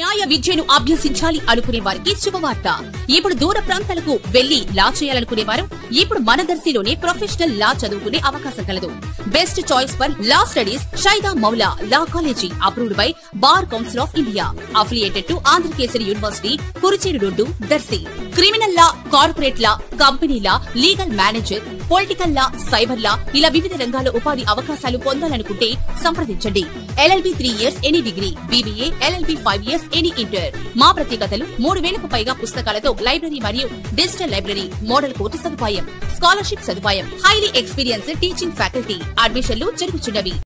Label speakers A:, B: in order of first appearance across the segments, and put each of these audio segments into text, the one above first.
A: న్యాయ విద్యను అభ్యసించాలి అనుకునే వారికి శుభవార్త. ఇప్పుడు దూర ప్రాంతాలకు వెళ్లి లా చేయాలనుకునే వారు ఇప్పుడు మన దర్శిలోనే ప్రొఫెషనల్ లా చదువుకునే అవకాశం కలదు. Best choice for law studies Shaida Maula law college, approved by bar council of India, affiliated to Andhrakesari university, Kurichedu road, Darsi. Criminal law, corporate law, company law, legal manager, political law, cyber law ఇలా వివిధ రంగాల్లో ఉపాధి అవకాశాలు పొందాలనుకుంటే సంప్రదించండి. LLB 3 years any degree, BBA, LLB 5 years any inter. మా ప్రత్యేకతలు 3000కు పైగా పుస్తకాలతో లైబ్రరీ మరియు డిజిటల్ లైబ్రరీ, మోడల్ కోర్టు సదుపాయం, స్కాలర్షిప్ సదుపాయం, హైలీ ఎక్స్పీరియన్స్డ్ టీచింగ్ ఫ్యాకల్టీ. అడ్మిషన్లు జరుగుతున్నవి.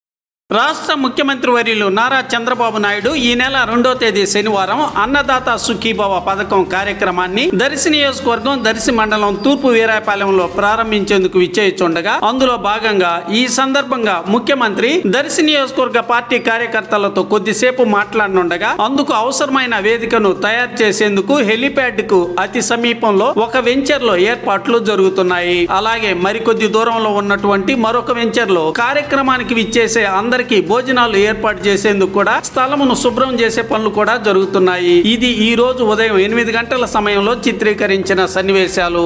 B: రాష్ట్ర ముఖ్యమంత్రి వర్యులు నారా చంద్రబాబు నాయుడు ఈ నెల 2వ తేదీ శనివారం అన్నదాత సుఖీభవ పథకం కార్యక్రమాన్ని దర్శి నియోజకవర్గం దర్శి మండలం తూర్పు వీరాయపాలెంలో ప్రారంభించేందుకు విచ్చేయుచుండగా అందులో భాగంగా ఈ సందర్భంగా ముఖ్యమంత్రి దర్శి నియోజకవర్గ పార్టీ కార్యకర్తలతో కొద్దిసేపు మాట్లాడనుండగా అందుకు అవసరమైన వేదికను తయారు చేసేందుకు హెలిప్యాడ్ కు అతి సమీపంలో ఒక వెంచర్ లో ఏర్పాట్లు జరుగుతున్నాయి. అలాగే మరికొద్ది దూరంలో ఉన్నటువంటి మరొక వెంచర్ లో కార్యక్రమానికి విచ్చేసే అందరికీ భోజనాలు ఏర్పాటు చేసేందుకు కూడా స్థలమును శుభ్రం చేసే పనులు కూడా జరుగుతున్నాయి. ఇది ఈ రోజు ఉదయం 8 గంటల సమయంలో చిత్రీకరించిన సన్నివేశాలు.